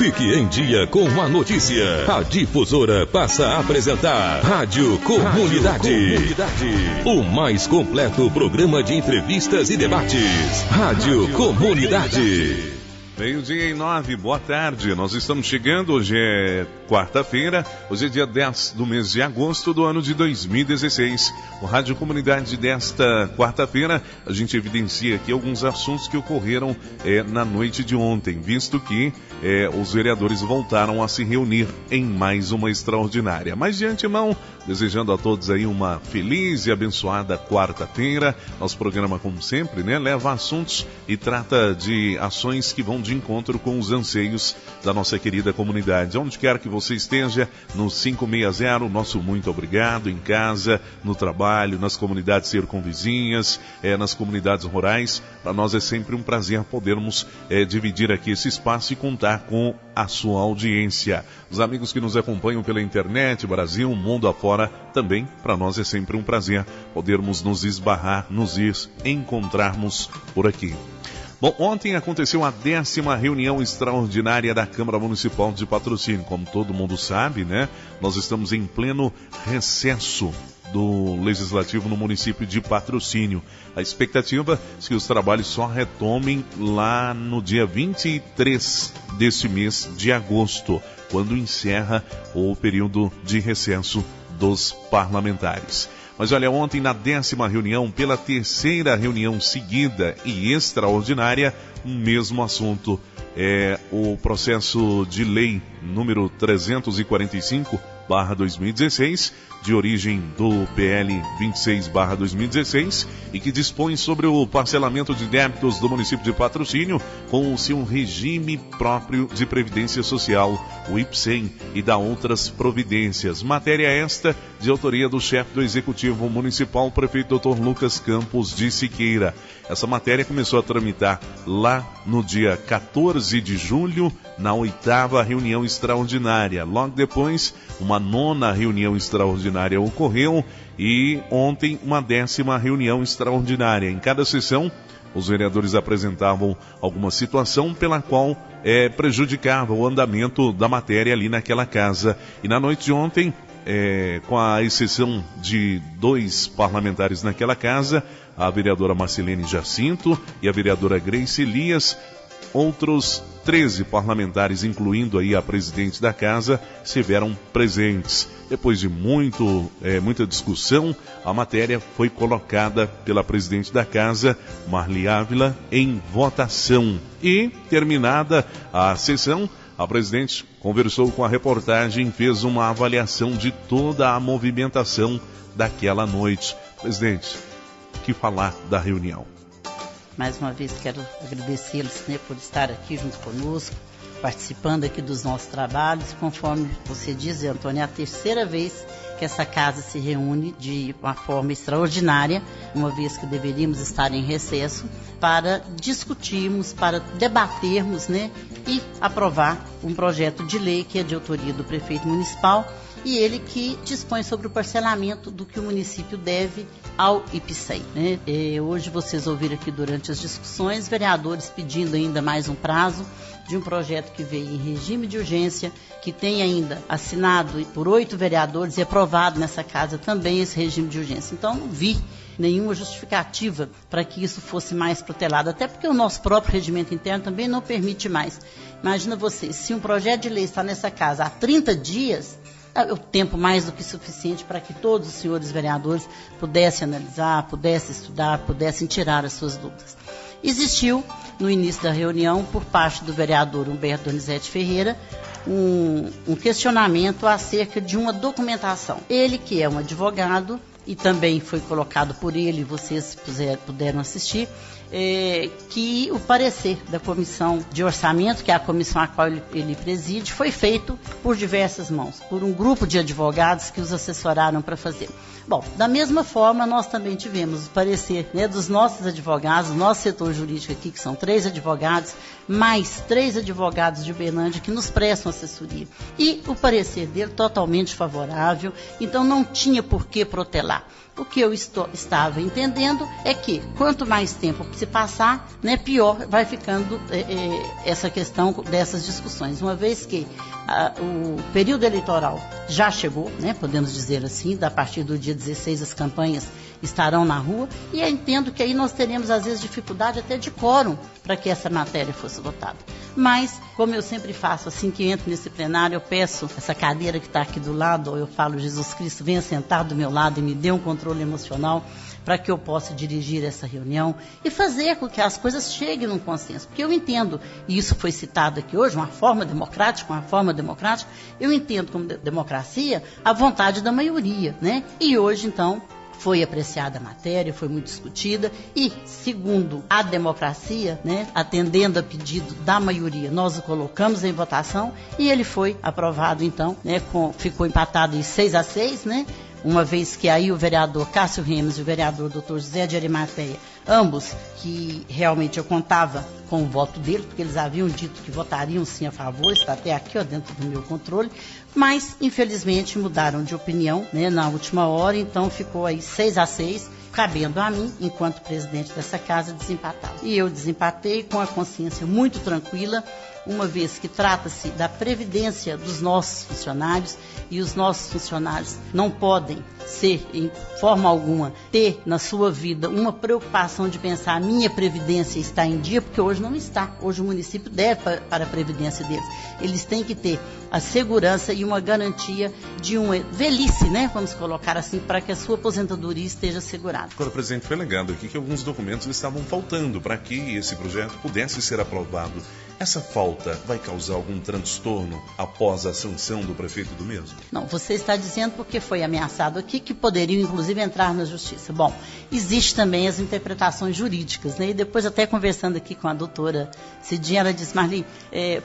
Fique em dia com a notícia. A Difusora passa a apresentar Rádio Comunidade. O mais completo programa de entrevistas e debates. Rádio Comunidade. 12:09, boa tarde. Nós estamos chegando, hoje é quarta-feira, hoje é dia 10 do mês de agosto do ano de 2016. O Rádio Comunidade desta quarta-feira, a gente evidencia aqui alguns assuntos que ocorreram na noite de ontem, visto que os vereadores voltaram a se reunir em mais uma extraordinária. Mas de antemão, desejando a todos aí uma feliz e abençoada quarta-feira. Nosso programa, como sempre, leva assuntos e trata de ações que vão de encontro com os anseios da nossa querida comunidade. Onde quer que você esteja, no 560, nosso muito obrigado, em casa, no trabalho, nas comunidades circunvizinhas, nas comunidades rurais. Para nós é sempre um prazer podermos dividir aqui esse espaço e contar com a sua audiência. Os amigos que nos acompanham pela internet, Brasil, mundo afora, também para nós é sempre um prazer podermos nos esbarrar, nos encontrarmos por aqui. Bom, ontem aconteceu a 10ª reunião extraordinária da Câmara Municipal de Patrocínio. Como todo mundo sabe, nós estamos em pleno recesso do Legislativo no município de Patrocínio. A expectativa é que os trabalhos só retomem lá no dia 23 deste mês de agosto, quando encerra o período de recesso dos parlamentares. Mas olha, ontem na 10ª reunião, pela 3ª reunião seguida e extraordinária, um mesmo assunto. O processo de lei número 345/2016, de origem do PL 26/2016, e que dispõe sobre o parcelamento de débitos do município de Patrocínio com o seu regime próprio de previdência social, o IPSEM, e da outras providências. Matéria esta de autoria do chefe do Executivo Municipal, o prefeito Dr. Lucas Campos de Siqueira. Essa matéria começou a tramitar lá no dia 14 de julho, na 8ª reunião extraordinária. Logo depois, uma 9ª reunião extraordinária ocorreu e ontem uma 10ª reunião extraordinária. Em cada sessão, os vereadores apresentavam alguma situação pela qual prejudicava o andamento da matéria ali naquela casa. E na noite de ontem, com a exceção de 2 parlamentares naquela casa, a vereadora Marcelene Jacinto e a vereadora Grace Elias, outros 13 parlamentares, incluindo aí a presidente da casa, estiveram presentes. Depois de muita discussão, a matéria foi colocada pela presidente da casa, Marli Ávila, em votação. E, terminada a sessão, a presidente conversou com a reportagem, fez uma avaliação de toda a movimentação daquela noite. Presidente, o que falar da reunião? Mais uma vez quero agradecê-los por estar aqui junto conosco, participando aqui dos nossos trabalhos. Conforme você diz, Antônio, é a 3ª vez que essa casa se reúne de uma forma extraordinária, uma vez que deveríamos estar em recesso, para discutirmos, para debatermos e aprovar um projeto de lei que é de autoria do prefeito municipal, e ele que dispõe sobre o parcelamento do que o município deve ao IPSEM. Hoje vocês ouviram aqui durante as discussões, vereadores pedindo ainda mais um prazo de um projeto que veio em regime de urgência, que tem ainda assinado por 8 vereadores e aprovado nessa casa também esse regime de urgência. Então não vi nenhuma justificativa para que isso fosse mais protelado, até porque o nosso próprio regimento interno também não permite mais. Imagina você, se um projeto de lei está nessa casa há 30 dias, é o tempo mais do que suficiente para que todos os senhores vereadores pudessem analisar, pudessem estudar, pudessem tirar as suas dúvidas. Existiu, no início da reunião, por parte do vereador Humberto Donizete Ferreira, um questionamento acerca de uma documentação. Ele, que é um advogado, e também foi colocado por ele, vocês puderam assistir, que o parecer da Comissão de Orçamento, que é a comissão a qual ele preside, foi feito por diversas mãos, por um grupo de advogados que os assessoraram para fazer. Bom, da mesma forma, nós também tivemos o parecer dos nossos advogados, do nosso setor jurídico aqui, que são 3 advogados, mais 3 advogados de Uberlândia que nos prestam assessoria. E o parecer dele totalmente favorável, então não tinha por que protelar. O que eu estava entendendo é que quanto mais tempo se passar, né, pior vai ficando essa questão dessas discussões, uma vez que o período eleitoral já chegou, né, podemos dizer assim, a partir do dia 16 as campanhas estarão na rua, e eu entendo que aí nós teremos às vezes dificuldade até de quórum para que essa matéria fosse votada. Mas, como eu sempre faço, assim que entro nesse plenário, eu peço essa cadeira que está aqui do lado, ou eu falo, Jesus Cristo, venha sentar do meu lado e me dê um controle emocional para que eu possa dirigir essa reunião e fazer com que as coisas cheguem num consenso. Porque eu entendo, e isso foi citado aqui hoje, uma forma democrática, eu entendo como democracia a vontade da maioria, né? E hoje, então, foi apreciada a matéria, foi muito discutida e, segundo a democracia, né, atendendo a pedido da maioria, nós o colocamos em votação e ele foi aprovado, então, né, ficou empatado em 6-6, né? Uma vez que aí o vereador Cássio Remes e o vereador Dr. José de Arimateia, ambos que realmente eu contava com o voto dele, porque eles haviam dito que votariam sim a favor, está até aqui ó, dentro do meu controle, mas infelizmente mudaram de opinião, né, na última hora, então ficou aí 6-6, cabendo a mim, enquanto presidente dessa casa, desempatar. E eu desempatei com a consciência muito tranquila, uma vez que trata-se da previdência dos nossos funcionários, e os nossos funcionários não podem ser, em forma alguma, ter na sua vida uma preocupação de pensar a minha previdência está em dia, porque hoje não está. Hoje o município deve para a previdência deles. Eles têm que ter a segurança e uma garantia de uma velhice, né? Vamos colocar assim, para que a sua aposentadoria esteja assegurada. Agora, presidente, foi legado aqui que alguns documentos estavam faltando para que esse projeto pudesse ser aprovado. Essa falta vai causar algum transtorno após a sanção do prefeito do mesmo? Não, você está dizendo porque foi ameaçado aqui que poderiam inclusive entrar na justiça. Bom, existe também as interpretações jurídicas, né? E depois até conversando aqui com a doutora Cidinha, ela disse, Marli,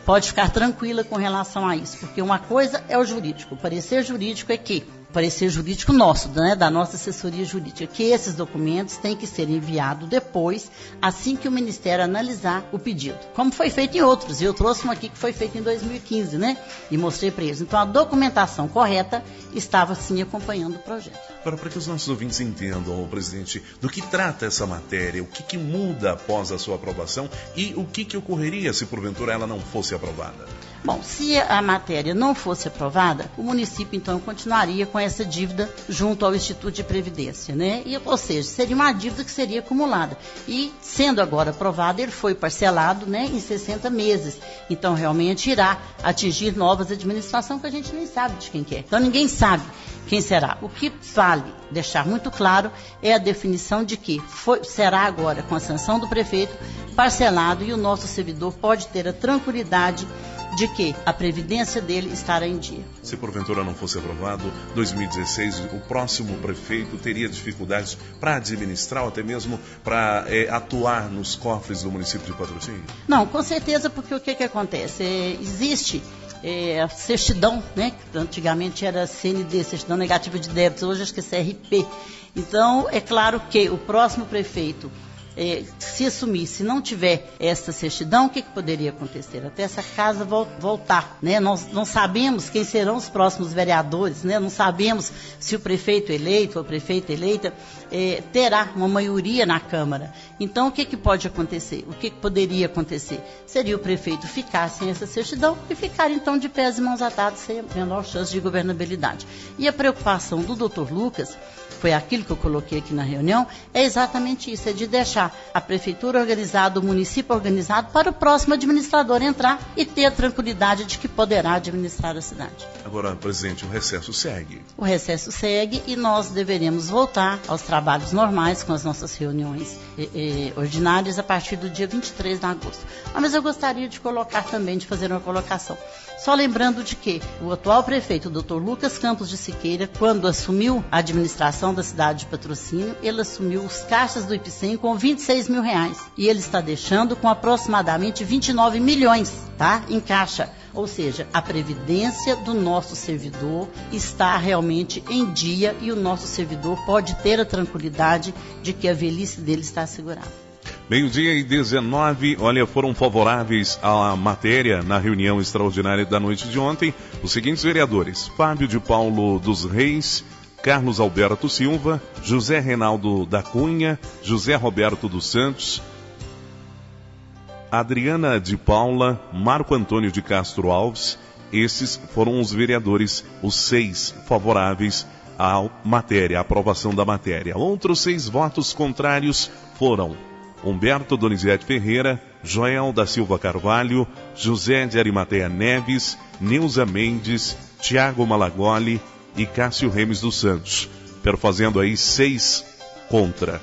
pode ficar tranquila com relação a isso, porque uma coisa é o jurídico, o parecer jurídico é que parecer jurídico nosso, né, da nossa assessoria jurídica, que esses documentos têm que ser enviados depois, assim que o Ministério analisar o pedido. Como foi feito em outros, eu trouxe um aqui que foi feito em 2015, né, e mostrei para eles. Então, a documentação correta estava, sim, acompanhando o projeto. Agora, para que os nossos ouvintes entendam, presidente, do que trata essa matéria, o que muda após a sua aprovação e o que ocorreria se, porventura, ela não fosse aprovada? Bom, se a matéria não fosse aprovada, o município, então, continuaria com essa dívida junto ao Instituto de Previdência, né? Ou seja, seria uma dívida que seria acumulada. E, sendo agora aprovado, ele foi parcelado, né, em 60 meses. Então, realmente, irá atingir novas administrações que a gente nem sabe de quem que é. Então, ninguém sabe quem será. O que vale deixar muito claro é a definição de que será agora, com a sanção do prefeito, parcelado e o nosso servidor pode ter a tranquilidade de que a previdência dele estará em dia. Se porventura não fosse aprovado, 2016, o próximo prefeito teria dificuldades para administrar, ou até mesmo para atuar nos cofres do município de Patrocínio? Não, com certeza, porque o que acontece? Existe a certidão, né? Antigamente era CND, certidão negativa de débitos, hoje acho que é CRP. Então, é claro que o próximo prefeito, se assumir, se não tiver essa certidão, o que poderia acontecer? Até essa casa voltar, né? Nós não sabemos quem serão os próximos vereadores, né? Não sabemos se o prefeito eleito ou a prefeita eleita terá uma maioria na Câmara. Então, o que pode acontecer? O que poderia acontecer? Seria o prefeito ficar sem essa certidão e ficar, então, de pés e mãos atadas, sem a menor chance de governabilidade. E a preocupação do Dr. Lucas, foi aquilo que eu coloquei aqui na reunião, é exatamente isso, é de deixar a prefeitura organizada, o município organizado, para o próximo administrador entrar e ter a tranquilidade de que poderá administrar a cidade. Agora, presidente, o recesso segue. O recesso segue e nós deveremos voltar aos trabalhos normais com as nossas reuniões ordinárias a partir do dia 23 de agosto. Mas eu gostaria de colocar também, de fazer uma colocação. Só lembrando de que o atual prefeito, o Dr. Lucas Campos de Siqueira, quando assumiu a administração da cidade de Patrocínio, ele assumiu os caixas do IPCEM com R$26 mil. E ele está deixando com aproximadamente 29 milhões, tá? Em caixa. Ou seja, a previdência do nosso servidor está realmente em dia e o nosso servidor pode ter a tranquilidade de que a velhice dele está assegurada. 12:19, olha, foram favoráveis à matéria na reunião extraordinária da noite de ontem os seguintes vereadores: Fábio de Paulo dos Reis, Carlos Alberto Silva, José Reinaldo da Cunha, José Roberto dos Santos, Adriana de Paula, Marco Antônio de Castro Alves. Esses foram os vereadores, os 6 favoráveis à matéria, à aprovação da matéria. Outros 6 votos contrários foram Humberto Donizete Ferreira, Joel da Silva Carvalho, José de Arimateia Neves, Neuza Mendes, Tiago Malagoli e Cássio Remes dos Santos, perfazendo aí 6 contra.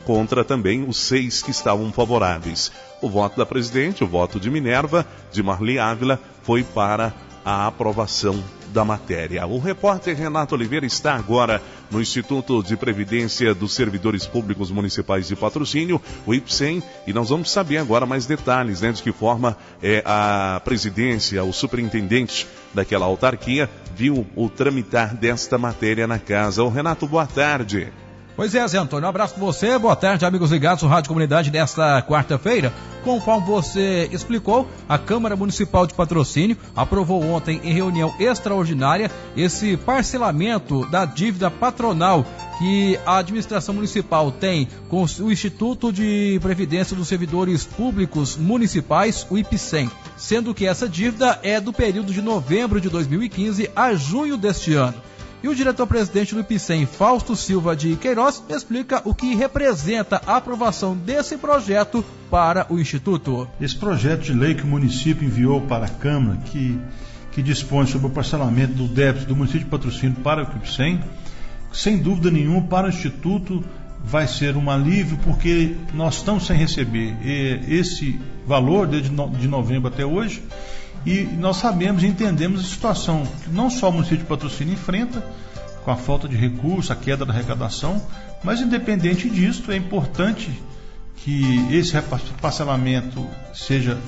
Contra também os 6 que estavam favoráveis. O voto da presidente, o voto de Minerva, de Marli Ávila, foi para a aprovação da matéria. O repórter Renato Oliveira está agora no Instituto de Previdência dos Servidores Públicos Municipais de Patrocínio, o IPSEM, e nós vamos saber agora mais detalhes, né, de que forma a presidência, o superintendente daquela autarquia, viu o tramitar desta matéria na casa. O Renato, boa tarde. Pois é, Zé Antônio, um abraço para você, boa tarde, amigos ligados no Rádio Comunidade desta quarta-feira. Conforme você explicou, a Câmara Municipal de Patrocínio aprovou ontem em reunião extraordinária esse parcelamento da dívida patronal que a administração municipal tem com o Instituto de Previdência dos Servidores Públicos Municipais, o IPSEM, sendo que essa dívida é do período de novembro de 2015 a junho deste ano. E o diretor-presidente do IPSEM, Fausto Silva de Queiroz, explica o que representa a aprovação desse projeto para o Instituto. Esse projeto de lei que o município enviou para a Câmara, que dispõe sobre o parcelamento do débito do município de Patrocínio para o IPSEM, sem dúvida nenhuma, para o Instituto vai ser um alívio, porque nós estamos sem receber esse valor desde de novembro até hoje. E nós sabemos e entendemos a situação que não só o município de Patrocínio enfrenta, com a falta de recursos, a queda da arrecadação, mas independente disso, é importante que esse parcelamento seja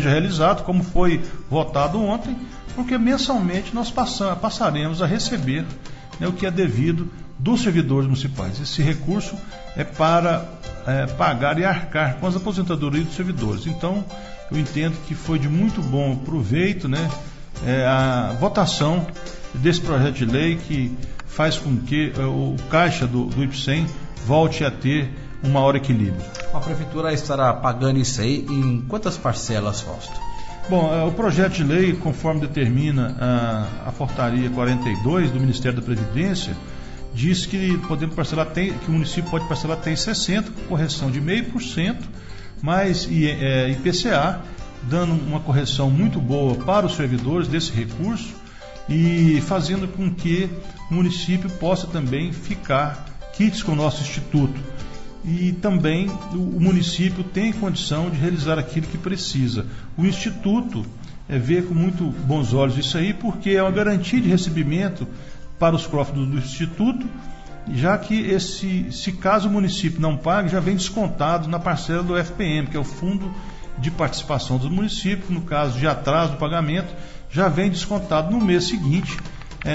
realizado, como foi votado ontem, porque mensalmente nós passaremos a receber, né, o que é devido dos servidores municipais. Esse recurso é para pagar e arcar com as aposentadorias dos servidores. Então, eu entendo que foi de muito bom proveito, né, a votação desse projeto de lei que faz com que o caixa do IPSEM volte a ter um maior equilíbrio. A Prefeitura estará pagando isso aí em quantas parcelas, Fausto? Bom, o projeto de lei, conforme determina a portaria 42 do Ministério da Previdência, diz que podemos parcelar, que o município pode parcelar até em 60%, com correção de 0,5%, mais IPCA, dando uma correção muito boa para os servidores desse recurso e fazendo com que o município possa também ficar quites com o nosso instituto. E também o município tem condição de realizar aquilo que precisa. O instituto vê com muito bons olhos isso aí, porque é uma garantia de recebimento para os cofres do instituto, já que se caso o município não pague, já vem descontado na parcela do FPM, que é o Fundo de Participação dos Municípios. No caso de atraso do pagamento, já vem descontado no mês seguinte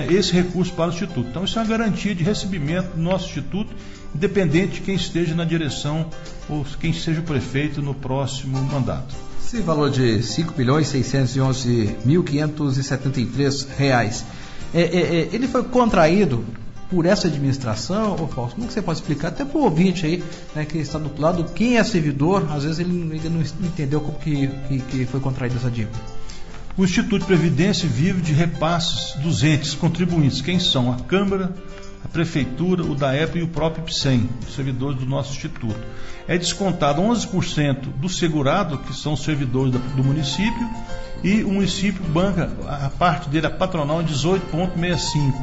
esse recurso para o Instituto. Então isso é uma garantia de recebimento do nosso Instituto, independente de quem esteja na direção ou quem seja o prefeito no próximo mandato. Esse valor de R$ 5.611.573, ele foi contraído por essa administração, ô Fausto? Como que você pode explicar, até para o ouvinte aí, né, que está do outro lado, quem é servidor, às vezes ele ainda não entendeu como que foi contraída essa dívida. O Instituto de Previdência vive de repasses dos entes contribuintes, quem são? A Câmara, a Prefeitura, o DAEP e o próprio IPSEM, os servidores do nosso Instituto. É descontado 11% do segurado, que são os servidores do município, e o município banca a parte dele, a patronal, em 18,65%.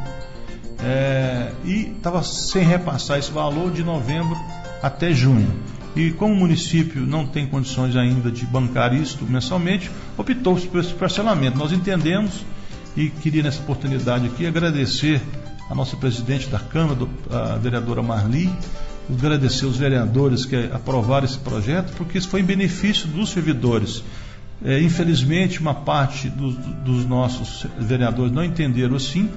E estava sem repassar esse valor de novembro até junho. E como o município não tem condições ainda de bancar isso mensalmente, optou-se por esse parcelamento. Nós entendemos, e queria nessa oportunidade aqui agradecer a nossa presidente da Câmara, a vereadora Marli, agradecer os vereadores que aprovaram esse projeto, porque isso foi em benefício dos servidores. Infelizmente, uma parte dos nossos vereadores não entenderam assim,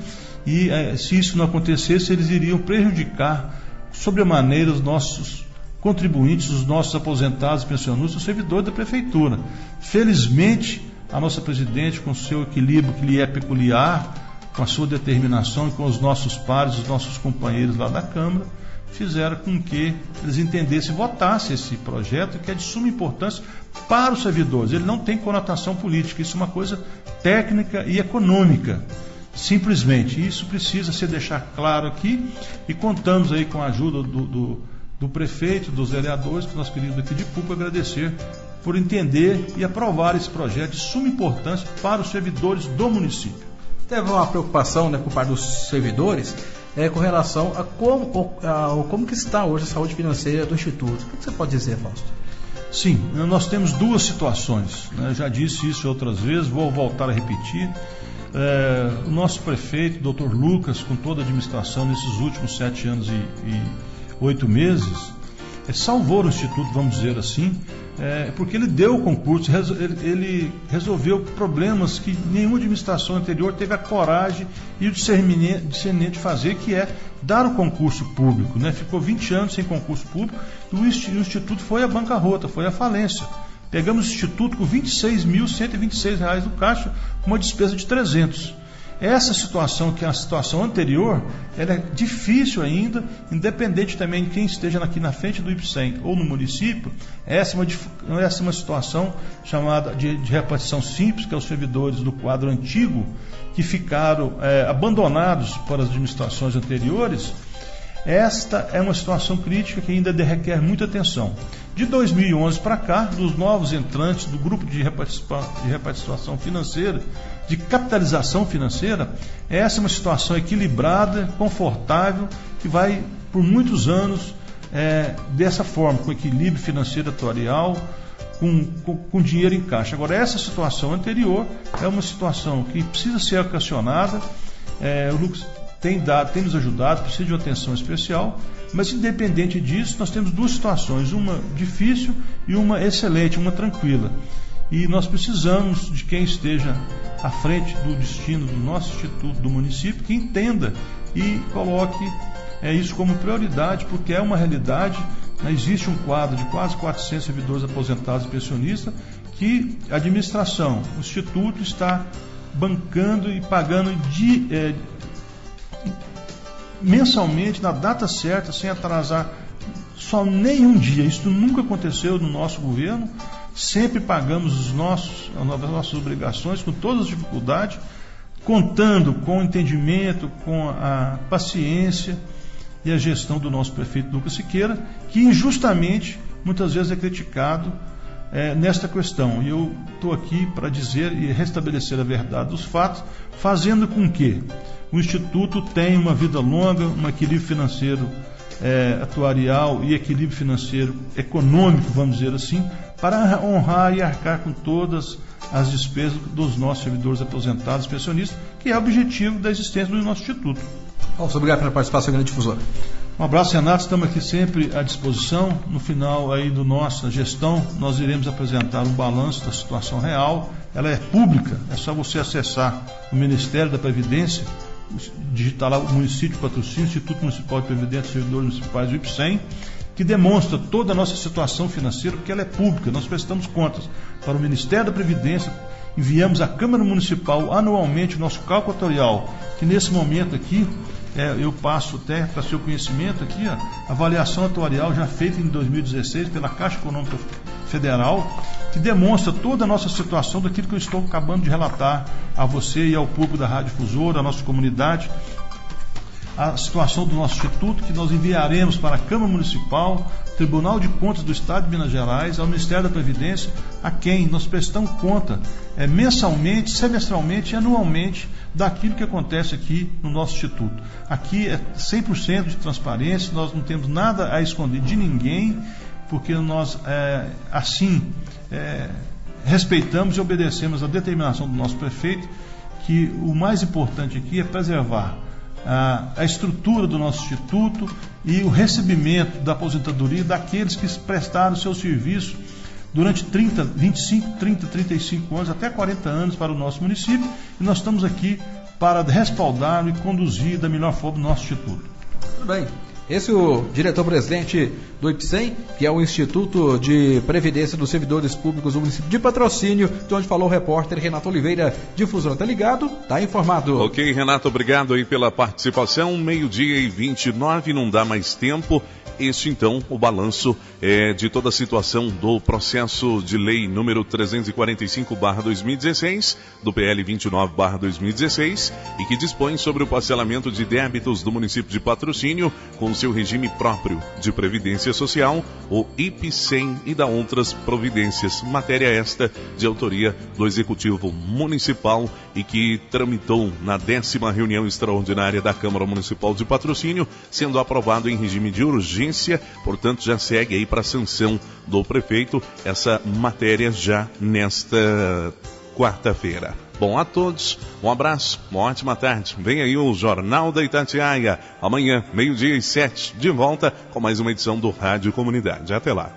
e se isso não acontecesse, eles iriam prejudicar sobremaneira os nossos contribuintes, os nossos aposentados, pensionistas, os servidores da Prefeitura. Felizmente, a nossa presidente, com seu equilíbrio que lhe é peculiar, com a sua determinação e com os nossos pares, os nossos companheiros lá da Câmara, fizeram com que eles entendessem e votassem esse projeto, que é de suma importância para os servidores. Ele não tem conotação política, isso é uma coisa técnica e econômica, simplesmente. Isso precisa ser deixado claro aqui, e contamos aí com a ajuda do prefeito, dos vereadores, que nós queríamos aqui de público agradecer por entender e aprovar esse projeto de suma importância para os servidores do município. Teve uma preocupação, né, por parte dos servidores com relação a como que está hoje a saúde financeira do Instituto. O que você pode dizer, Fausto? Sim, nós temos duas situações, né? Eu já disse isso outras vezes, vou voltar a repetir. O nosso prefeito, Dr. Lucas, com toda a administração nesses últimos 7 anos e 8 meses, salvou o Instituto, vamos dizer assim, porque ele deu o concurso, ele resolveu problemas que nenhuma administração anterior teve a coragem e o discernimento de fazer, que é dar o concurso público, né? Ficou 20 anos sem concurso público e o Instituto foi à bancarrota, foi à falência. Pegamos o Instituto com R$ 26.126 no caixa, com uma despesa de 300. Essa situação, que é a situação anterior, ela é difícil ainda, independente também de quem esteja aqui na frente do IPSEM ou no município. Essa é uma situação chamada de repartição simples, que é os servidores do quadro antigo, que ficaram abandonados por as administrações anteriores. Esta é uma situação crítica que ainda requer muita atenção. De 2011 para cá, dos novos entrantes do grupo de repartição financeira, de capitalização financeira, essa é uma situação equilibrada, confortável, que vai por muitos anos dessa forma, com equilíbrio financeiro atuarial, com dinheiro em caixa. Agora, essa situação anterior é uma situação que precisa ser equacionada. O Lucas tem nos ajudado, precisa de uma atenção especial, mas independente disso, nós temos duas situações, uma difícil e uma excelente, uma tranquila. E nós precisamos de quem esteja à frente do destino do nosso Instituto, do município, que entenda e coloque isso como prioridade, porque é uma realidade, né? Existe um quadro de quase 400 servidores aposentados e pensionistas que a administração, o Instituto está bancando e pagando mensalmente, na data certa, sem atrasar só nenhum dia. Isso nunca aconteceu no nosso governo. Sempre pagamos as nossas obrigações com todas as dificuldades, contando com o entendimento, com a paciência e a gestão do nosso prefeito Lucas Siqueira, que injustamente muitas vezes é criticado nesta questão. E eu estou aqui para dizer e restabelecer a verdade dos fatos, fazendo com que o Instituto tenha uma vida longa, um equilíbrio financeiro atuarial e equilíbrio financeiro econômico, vamos dizer assim, para honrar e arcar com todas as despesas dos nossos servidores aposentados e pensionistas, que é o objetivo da existência do nosso Instituto. Obrigado pela participação, grande difusora. Um abraço, Renato, estamos aqui sempre à disposição. No final aí da nossa gestão, nós iremos apresentar um balanço da situação real. Ela é pública, é só você acessar o Ministério da Previdência, digitar lá o município de Patrocínio, Instituto Municipal de Previdência, Servidores Municipais, o IPSEM, que demonstra toda a nossa situação financeira, porque ela é pública. Nós prestamos contas para o Ministério da Previdência, enviamos à Câmara Municipal anualmente o nosso cálculo atuarial, que nesse momento aqui, eu passo até para seu conhecimento aqui, a avaliação atuarial já feita em 2016 pela Caixa Econômica Federal, que demonstra toda a nossa situação daquilo que eu estou acabando de relatar a você e ao público da Rádio Difusora, à nossa comunidade, a situação do nosso Instituto, que nós enviaremos para a Câmara Municipal, Tribunal de Contas do Estado de Minas Gerais, ao Ministério da Previdência, a quem nós prestamos conta mensalmente, semestralmente e anualmente daquilo que acontece aqui no nosso Instituto. Aqui é 100% de transparência, nós não temos nada a esconder de ninguém, porque nós respeitamos e obedecemos a determinação do nosso prefeito, que o mais importante aqui é preservar a estrutura do nosso Instituto e o recebimento da aposentadoria daqueles que prestaram seu serviço durante 30, 25, 30, 35 anos, até 40 anos para o nosso município, e nós estamos aqui para respaldar e conduzir da melhor forma o nosso Instituto. Tudo bem. Esse é o diretor-presidente do IPSEM, que é o Instituto de Previdência dos Servidores Públicos do município de Patrocínio, de onde falou o repórter Renato Oliveira, Difusora. Tá ligado? Tá informado. Ok, Renato, obrigado aí pela participação. 12:29, não dá mais tempo. Este, então, o balanço de toda a situação do processo de lei número 345/2016, do PL 29/2016, e que dispõe sobre o parcelamento de débitos do município de Patrocínio com seu regime próprio de previdência social, o IPSEM, e da outras providências. Matéria esta de autoria do Executivo Municipal e que tramitou na 10ª reunião extraordinária da Câmara Municipal de Patrocínio, sendo aprovado em regime de urgência. Portanto, já segue aí para a sanção do prefeito essa matéria já nesta quarta-feira. Bom a todos, um abraço, uma ótima tarde. Vem aí o Jornal da Itatiaia. Amanhã, 12:07, de volta com mais uma edição do Rádio Comunidade. Até lá.